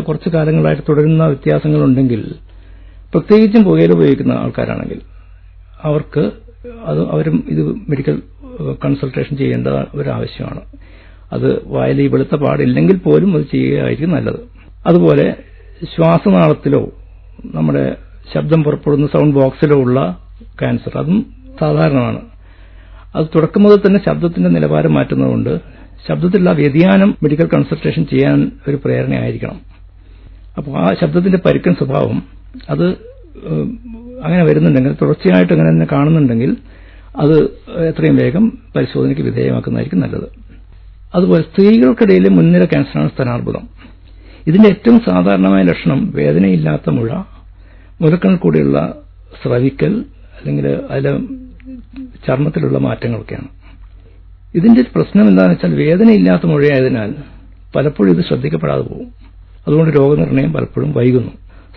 കുറച്ചു കാലങ്ങളായിട്ട് തുടരുന്ന വ്യത്യാസങ്ങളുണ്ടെങ്കിൽ, പ്രത്യേകിച്ചും പുകയില ഉപയോഗിക്കുന്ന ആൾക്കാരാണെങ്കിൽ അവരും ഇത് മെഡിക്കൽ കൺസൾട്ടേഷൻ ചെയ്യേണ്ട ഒരു ആവശ്യമാണ്. അത് വായിൽ ഈ വെളുത്ത പാടില്ലെങ്കിൽ പോലും അത് ചെയ്യുകയായിരിക്കും നല്ലത്. അതുപോലെ ശ്വാസനാളത്തിലോ നമ്മുടെ ശബ്ദം പുറപ്പെടുന്ന സൗണ്ട് ബോക്സിലോ ഉള്ള ക്യാൻസർ, അതും സാധാരണമാണ്. അത് തുടക്കം മുതൽ തന്നെ ശബ്ദത്തിന്റെ നിലവാരം മാറ്റുന്നതുകൊണ്ട് ശബ്ദത്തിലുള്ള വ്യതിയാനം മെഡിക്കൽ കൺസൾട്ടേഷൻ ചെയ്യാൻ ഒരു പ്രേരണയായിരിക്കണം. അപ്പോൾ ആ ശബ്ദത്തിന്റെ പരുക്കൻ സ്വഭാവം അത് അങ്ങനെ വരുന്നുണ്ടെങ്കിൽ, തുടർച്ചയായിട്ട് അങ്ങനെ തന്നെ കാണുന്നുണ്ടെങ്കിൽ അത് എത്രയും വേഗം പരിശോധനയ്ക്ക് വിധേയമാക്കുന്നതായിരിക്കും നല്ലത്. അതുപോലെ സ്ത്രീകൾക്കിടയിലെ മുൻനിര ക്യാൻസറാണ് സ്തനാർബുദം. ഇതിന്റെ ഏറ്റവും സാധാരണമായ ലക്ഷണം വേദനയില്ലാത്ത മുഴ, മുലക്കണ്ണിൽ കൂടിയുള്ള സ്രവിക്കൽ അല്ലെങ്കിൽ അതിലെ ചർമ്മത്തിലുള്ള മാറ്റങ്ങളൊക്കെയാണ്. ഇതിന്റെ പ്രശ്നം എന്താണെന്ന് വെച്ചാൽ വേദനയില്ലാത്ത മുഴയായതിനാൽ പലപ്പോഴും ഇത് ശ്രദ്ധിക്കപ്പെടാതെ പോകും. അതുകൊണ്ട് രോഗനിർണയം പലപ്പോഴും വൈകുന്നു.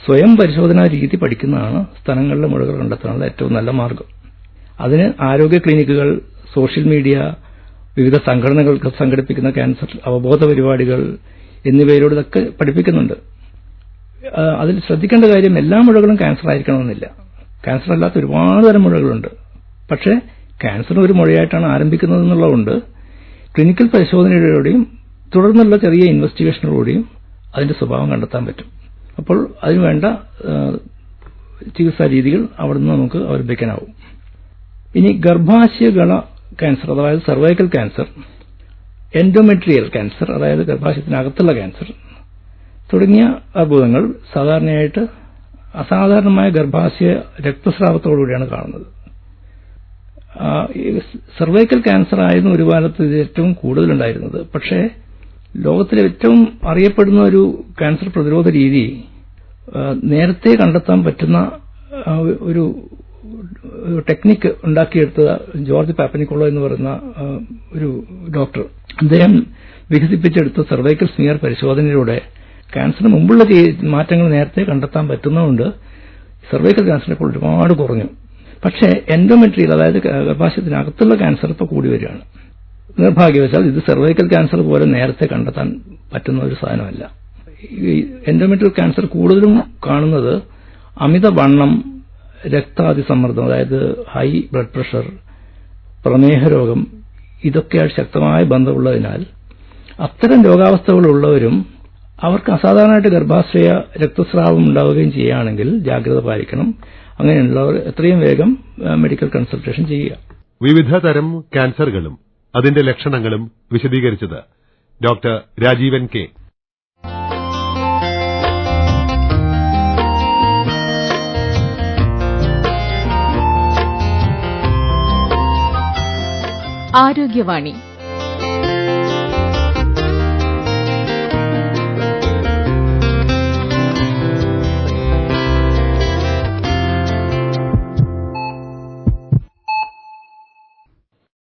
സ്വയം പരിശോധനാ രീതി പഠിക്കുന്നതാണ് സ്തനങ്ങളിലെ മുഴകൾ കണ്ടെത്താനുള്ള ഏറ്റവും നല്ല മാർഗം. അതിന് ആരോഗ്യ ക്ലിനിക്കുകൾ, സോഷ്യൽ മീഡിയ, വിവിധ സംഘടനകൾ സംഘടിപ്പിക്കുന്ന ക്യാൻസർ അവബോധ പരിപാടികൾ എന്നിവയിലൂടെ ഇതൊക്കെ പഠിപ്പിക്കുന്നുണ്ട്. അതിൽ ശ്രദ്ധിക്കേണ്ട കാര്യം എല്ലാ മുഴകളും ക്യാൻസർ ആയിരിക്കണമെന്നില്ല. ക്യാൻസർ അല്ലാത്ത ഒരുപാട് തരം മുഴകളുണ്ട്. പക്ഷേ ക്യാൻസർ ഒരു മുഴയായിട്ടാണ് ആരംഭിക്കുന്നതെന്നുള്ളതുകൊണ്ട് ക്ലിനിക്കൽ പരിശോധനയിലൂടെയും തുടർന്നുള്ള ചെറിയ ഇൻവെസ്റ്റിഗേഷനിലൂടെയും അതിന്റെ സ്വഭാവം കണ്ടെത്താൻ പറ്റും. അപ്പോൾ അതിനുവേണ്ട ചികിത്സാ രീതികൾ അവിടെ നിന്ന് നമുക്ക് അവലംബിക്കാനാവും. ഇനി ഗർഭാശയഗള ക്യാൻസർ, അതായത് സർവൈക്കൽ ക്യാൻസർ, എൻഡോമെട്രിയൽ ക്യാൻസർ, അതായത് ഗർഭാശയത്തിനകത്തുള്ള ക്യാൻസർ തുടങ്ങിയ അർബുദങ്ങൾ സാധാരണയായിട്ട് അസാധാരണമായ ഗർഭാശയ രക്തസ്രാവത്തോടുകൂടിയാണ് കാണുന്നത്. സർവൈക്കൽ ക്യാൻസർ ആയിരുന്നു ഒരു കാലത്ത് ഇത് ഏറ്റവും കൂടുതലുണ്ടായിരുന്നത്. പക്ഷേ ലോകത്തിലെ ഏറ്റവും അറിയപ്പെടുന്ന ഒരു ക്യാൻസർ പ്രതിരോധ രീതി നേരത്തെ കണ്ടെത്താൻ പറ്റുന്ന ഒരു ടെക്നിക്ക് ഉണ്ടാക്കിയെടുത്ത ജോർജ് പാപ്പനിക്കോളോ എന്ന് പറയുന്ന ഒരു ഡോക്ടർ, അദ്ദേഹം വികസിപ്പിച്ചെടുത്ത സർവൈക്കൽ സ്മിയർ പരിശോധനയിലൂടെ ക്യാൻസറിന് മുമ്പുള്ള മാറ്റങ്ങൾ നേരത്തെ കണ്ടെത്താൻ പറ്റുന്നതുകൊണ്ട് സർവൈക്കൽ ക്യാൻസർ ഇപ്പോൾ ഒരുപാട് കുറഞ്ഞു. പക്ഷേ എൻഡോമെട്രിയൽ, അതായത് ഗർഭാശയത്തിനകത്തുള്ള ക്യാൻസർ ഇപ്പോൾ കൂടി വരികയാണ്. നിർഭാഗ്യവശാൽ ഇത് സർവൈക്കൽ ക്യാൻസർ പോലെ നേരത്തെ കണ്ടെത്താൻ പറ്റുന്ന ഒരു സാധനമല്ല. ഈ എൻഡോമെട്രിയൽ ക്യാൻസർ കൂടുതലും കാണുന്നത് അമിതവണ്ണം, രക്താതിസമ്മർദ്ദം, അതായത് ഹൈ ബ്ലഡ് പ്രഷർ, പ്രമേഹ രോഗം, ഇതൊക്കെയായിട്ട് ശക്തമായ ബന്ധമുള്ളതിനാൽ അത്തരം രോഗാവസ്ഥകളുള്ളവരും അവർക്ക് അസാധാരണമായിട്ട് ഗർഭാശയ രക്തസ്രാവം ഉണ്ടാവുകയും ചെയ്യുകയാണെങ്കിൽ ജാഗ്രത പാലിക്കണം. അങ്ങനെയുള്ളവർ എത്രയും വേഗം മെഡിക്കൽ കൺസൾട്ടേഷൻ ചെയ്യുക. വിവിധ തരം ക്യാൻസറുകളും അതിന്റെ ലക്ഷണങ്ങളും വിശദീകരിച്ചത് ഡോക്ടർ രാജീവൻ കെ. ആരോഗ്യവാണി